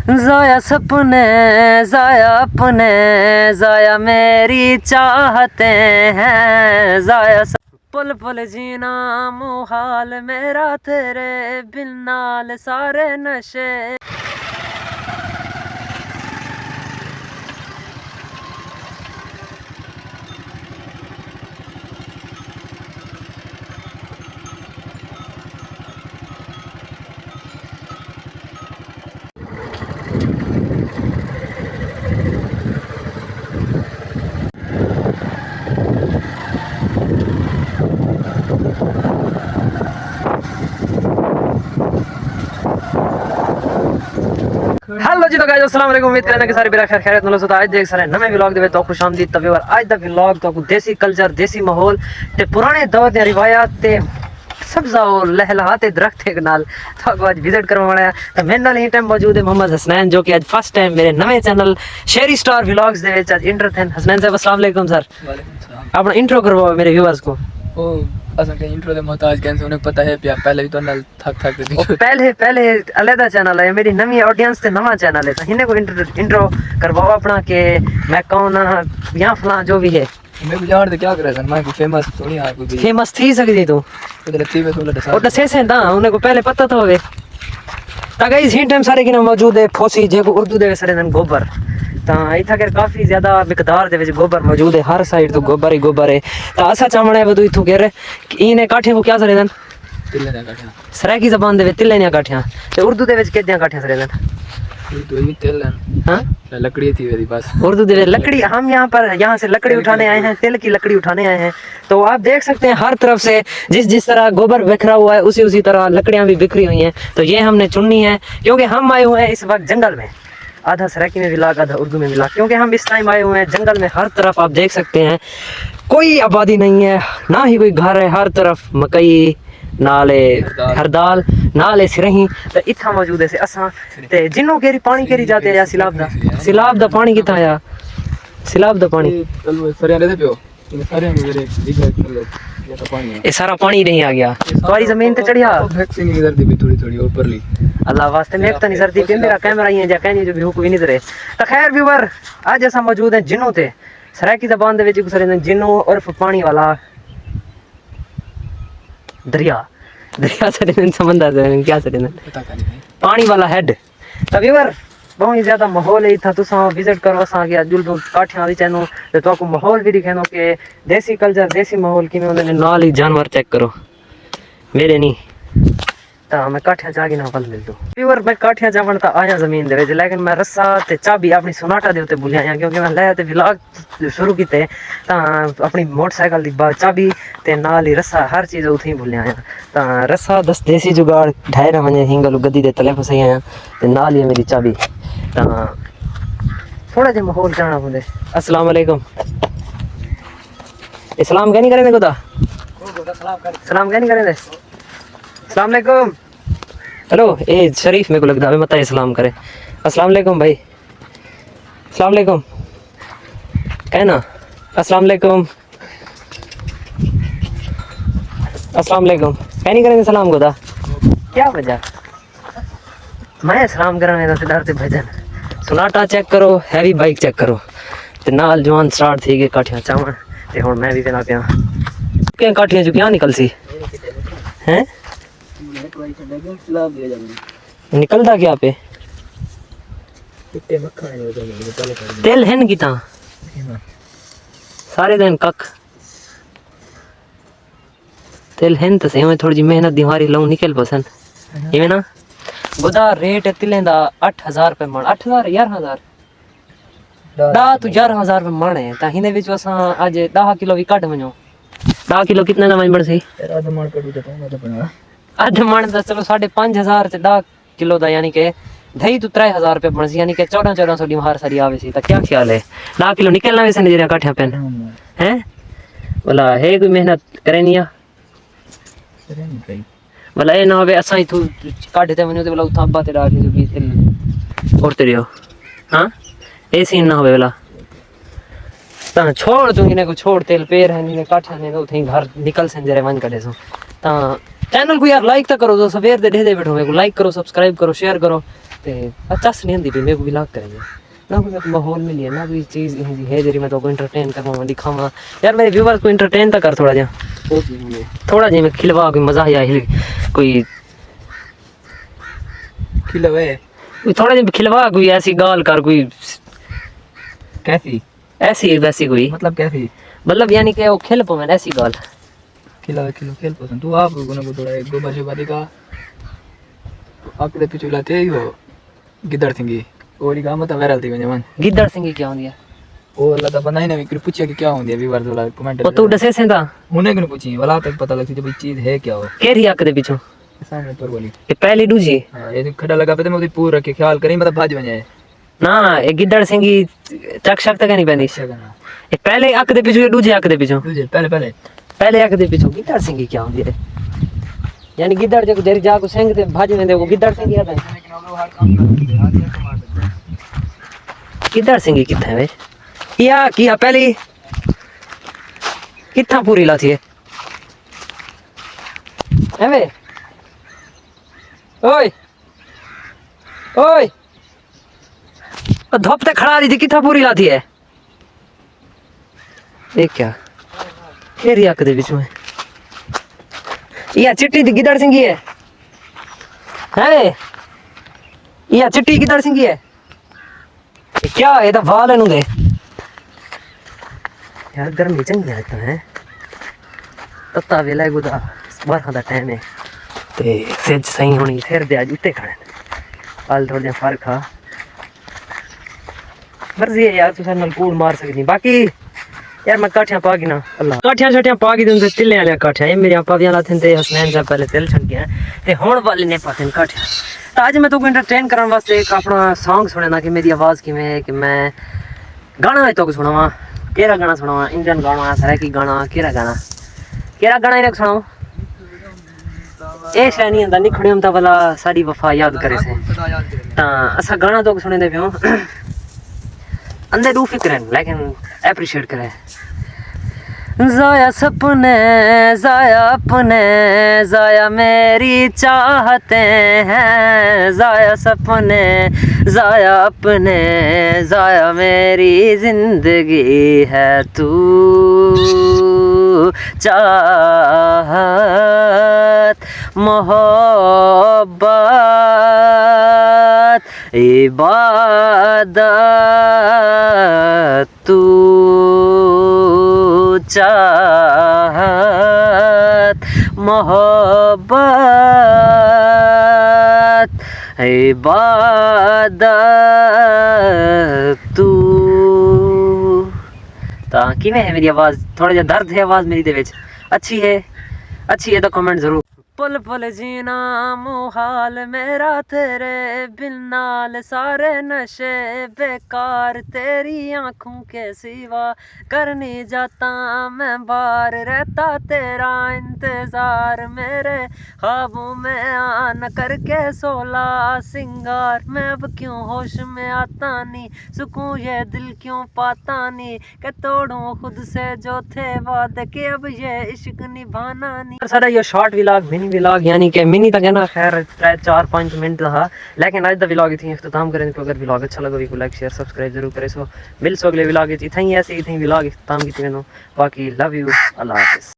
जाया सपने, जाया अपने, जाया मेरी चाहते हैं, जाया पल पल जीना मुहाल मेरा तेरे बिन नाल सारे नशे। हेलो जी, तो गाइस अस्सलाम वालेकुम। उम्मीद करना कि सारे बेरा खैर खैरियत नाल होता। आज देख सारे नवे व्लॉग दे तो खुश आमदीद तवे। और आज दा व्लॉग तो देसी कल्चर, देसी माहौल ते पुराने दौर दी रिवायत ते सब्जा और लहलहाते दरख्त के नाल तो आज विजिट करवा वाला है। तो मेरे नाल ही टाइम मौजूद है मोहम्मद हसनैन, जो कि आज फर्स्ट टाइम मेरे नवे चैनल शेरी स्टार व्लॉग्स दे विच आज इंटर थे। हसनैन साहब अस्सलाम वालेकुम सर। वालेकुम सलाम। अपना इंट्रो करवाओ मेरे व्यूअर्स को। ओ असल के इंट्रो दे मोहताज कैसे उन्हें पता है प्या पहले भी तो नल थक दी। पहले अलहदा चैनल है, मेरी नवी ऑडियंस ते नवा चैनल है, तो इन्हें को इंट्रो करवाओ अपना के मैं कौन हाँ या फलां जो भी है। मैं गुजार दे क्या करे सन मैं कोई फेमस थोड़ी आ कोई भी फेमस थी सकदी तू उधर थी में थोड़ा दसा और दसे से दा उन्हें को पहले पता तो होवे। ता गाइस ही टाइम सारे की ना मौजूद है फोसी जे को उर्दू दे सरे नन गोबर। ता इथा के काफी ज्यादा मिकदार दे विच गोबर मौजूद है, हर साइड तो गोबर ही गोबर है। ता असा चामणे बदू इथु के रे इने काठे को क्या सरे नन तिल्ले ना काठिया सराय की जबान दे विच तिल्ले ने काठिया ते उर्दू दे विच केदियां काठिया सरे नन। तो ये तिल हां लकड़ी थी मेरी पास। उर्दू दे लकड़ी, हम यहाँ से लकड़ी उठाने आए हैं, तिल की लकड़ी उठाने आए हैं। तो आप देख सकते हैं हर तरफ से जिस तरह गोबर बिखरा हुआ है उसी तरह लकड़ियां भी बिखरी हुई हैं। तो ये हमने चुननी है क्योंकि हम आए हुए हैं इस वक्त जंगल में। आधा सराकी में मिला आधा उर्दू में मिला, क्योंकि हम इस टाइम आए हुए हैं जंगल में। हर तरफ आप देख सकते हैं कोई आबादी नहीं है, ना ही कोई घर है, हर तरफ मकई नाले हरदाल नाले सिरही। तो इतना मौजूद है से असा ते जिन्नो केरी पानी केरी जाते या सिलाब दा पानी कितना आया, सिलाब दा पानी चलो सरिया दे पियो इन सारे मेरे दिखे चलो ये तो पानी है। ये सारा पानी नहीं आ गया तुम्हारी जमीन पे चढ़िया। वैक्सीन इधर दी भी थोड़ी ऊपर ली अल्लाह वास्ते मैं तो नहीं सरदी पे मेरा कैमरा ही है जा कहनी जो भी हुक भी नहीं दे। तो खैर व्यूअर आज ऐसा मौजूद है जिन्नो ते सराकी जबान दे विच गुजरे जिन्नो उर्फ पानी वाला दरिया से समंदर से क्या से पता का नहीं पानी वाला हेड। तो व्यूअर बहुत ही ज्यादा माहौल है था तुसा विजिट करो असा गया जुल काठियां दी चैनल ते तो को माहौल भी दिखेनो के देसी कल्चर देसी माहौल की में उन्होंने नाल ही जानवर चेक करो मेरे नहीं। तो मैं काठियां जागी ना पल मिल दो व्यूअर मैं काठियां जावन ता आया जमीन दे विच, लेकिन मैं रस्सा ते चाबी अपनी सोनाटा दे उत्ते भुलिया आया क्योंकि मैं ले ते व्लॉग शुरू कीते ता अपनी मोटरसाइकिल दी चाबी ते नाल ही रस्सा हर चीज उथे ही भुलिया आया। ता रस्सा दस देसी जुगाड़ ढाई ना वने हिंगल गद्दी दे तले फसे आया ते नाल ही मेरी चाबी। ता थोड़ा जे माहौल करना पुंदे। अस्सलाम वालेकुम इस्लाम क्या नहीं करेंगे खुदा सलाम क्या नहीं करेंगे। अस्सलाम वालेकुम हेलो ए शरीफ मेरे को लगता है मत इस्लाम करे। अस्सलाम वालेकुम भाई, अस्सलाम वालेकुम कहना अस्सलाम वालेकुम, अस्सलाम वालेकुम कह नहीं करेंगे सलाम खुदा क्या वजह मैं सलाम करने तो डर ते भजन सुनाटा चेक करो हैवी बाइक चेक करो ते नाल जवान स्टार्ट थी गए काठियां चावण ते हुण मैं भी कहना पिया क्या काठियां जो क्या निकल सी हैं निकलता क्या पे तेल है की ता सारे दिन कख तेल है तो सही थोड़ी जी मेहनत दीवारी लाऊं निकल पसंद इवें ना गुदा रेट तिलें दा 8000 रुपए मण 8000 11000 दा तू 11000 रुपए मण है ता हिने विच असा आज 10 किलो भी काट वणो 10 किलो कितने दा वण सही आधा मण कटू तो ना तो बना आधा मण दा चलो 5500 से 10 किलो दा यानी के ढाई तो 3000 रुपए बन सी यानी के 1400 डी हर सारी आवे सी ता क्या ख्याल है 10 किलो निकलना वैसे नहीं जरा काठिया पेन हैं बोला है कोई मेहनत करे नहीं बोला ए ना होवे असा ही तू काटे ते वनो ते बोला उथा बाते डाल के जो भी तेल और तेरे हो हां ए सीन ना होवे बोला ता छोड़ तू इने को छोड़ तेल पेर है ने काठा ने तो उथे घर निकल से जरे वन करे सो ता चैनल को यार लाइक तो करो, तो सवेर दे ढेदे बैठो मेरे को लाइक करो, सब्सक्राइब करो, शेयर करो ते चस नहीं आती भी मेरे को व्लॉग करेंगे ना, कोई मेरे को माहौल मिली है ना कोई चीज़ है जरी मैं तो इंटरटेन करवाऊँ दिखाऊँगा। यार मेरे व्यूवर्स को इंटरटेन तो कर थोड़ा जा, थोड़ा जी मैं खिलवा कोई मजा या कोई खिलवे थोड़ा जी खिलवा कोई ऐसी गाल कर कोई कैसी ऐसी वैसी कोई मतलब कैसी मतलब यानी कि वो खिल पवे ऐसी गाल खिलवे खिलो खेल पसंद तू आप कोने को थोड़ा एक दो बार बादी का आपके पीछे लाते ही हो गिदड़ सिंगी ओरी का मत वायरल थी जमान गिद्दड़ सिंगी क्या होंदी है ओ अल्लाह ता बनाई ना विक्र पूछिया कि क्या होंदी है व्यूअर थोड़ा कमेंट वो तू दसे सेंदा उन्हें क्यों पूछी वाला तक पता लगती जब चीज है क्या हो केरी आक दे पीछो सामने पर बोली ये पहली दूजी हां ये खड़ा लगा पे मैं उदी पूर रख के ख्याल करी मतलब भाज बन जाए ना ये गिद्दड़ सिंगी चक शक तक नहीं पैंदी करना ये पहले आक दे पीछो ये दूजे आक दे पीछो तुझे पहले पहले पहले आक दे पीछो गिद्दड़ सिंगी क्या होंदी है यानी गिद्दड़ जो जरी जाको सेंग ते भाजी में देखो गिद्दड़ सिंगी आता है लेकिन हम लोग हर काम करते हैं आज ये कमाल करते हैं गिद्दड़ सिंगी किथे है वे या किया पहली किथा पूरी लाती है एवे ओए ओए धोप ते खड़ा रही थी किथा पूरी लाती है ये क्या केरी आक दे बीच में या चिट्टी थी गिद्दड़ सिंगी है या चिट्टी गिद्दड़ सिंगी है ये क्या है तो वाल है नु दे यार गर्मी चंगी आता है तत्ता वेला गुदा बारह का टाइम है ते सेज सही होनी सिर दे आज उत्ते खड़े हाल थोड़ा जिहा फर्क हा मर्जी है यार तुसा नल कूड़ मार सकनी बाकी यार मैं काठियां पा गई ना अल्लाह काठियां छठियां पा गई तुमसे तिले वाले काठियां ये मेरी आपा भी लाथे ते हसनैन से पहले तिल छन गया ते हुन वाले ने पाते काठियां तो आज मैं तो एंटरटेन करने वास्ते एक अपना सॉन्ग सुने कि मेरी आवाज़ किमें है कि मैं गाना तो सुनावा केरा गाना सुनावा इंडियन गाना सराकी गाना केरा गाना ही सुनाओ ए शै नहीं आंदा निखड़े हम ता भला साडी वफा याद करे से ता असा गाना तो सुने दे पियो अंदर डू फिक्र है लेकिन एप्रिशिएट करे जाया सपने जाया अपने जाया मेरी चाहते हैं जाया सपने जाया अपने जाया मेरी जिंदगी है तू चाहत मोहब्बत इबादत तू चाहत मोहब्बत इबादत तू ਤਾਂ ਕਿਵੇਂ ਹੈ ਮੇਰੀ ਆਵਾਜ਼ ਥੋੜਾ ਜਿਹਾ ਦਰਦ ਹੈ ਆਵਾਜ਼ ਮੇਰੀ ਦੇ ਵਿੱਚ ਅੱਛੀ ਹੈ ਤਾਂ ਕਮੈਂਟ ਜ਼ਰੂਰ पल पल जीना मुहाल मेरा तेरे बिन नाल सारे नशे बेकार तेरी आँखों के सिवा करनी जाता मैं बार रहता तेरा इंतज़ार मेरे ख्वाबों में आना करके सोला सिंगार मैं अब क्यों होश में आता नहीं सुकून ये दिल क्यों पाता नहीं कि तोड़ूं खुद से जो थे वादे के अब ये इश्क निभाना नहीं सारा ये शॉर्ट व्लॉग मिनी व्लॉग यानी कि मिनी तक है ना खैर 4-5 मिनट था लेकिन आज द व्लॉग इतनी इख्तिताम करें तो अगर व्लॉग अच्छा लगा तो लाइक शेयर सब्सक्राइब जरूर करें सो मिल सो अगले व्लॉग इतना ही ऐसे ही व्लॉग इख्तिताम की बाकी लव यू अल्लाह हाफिज़।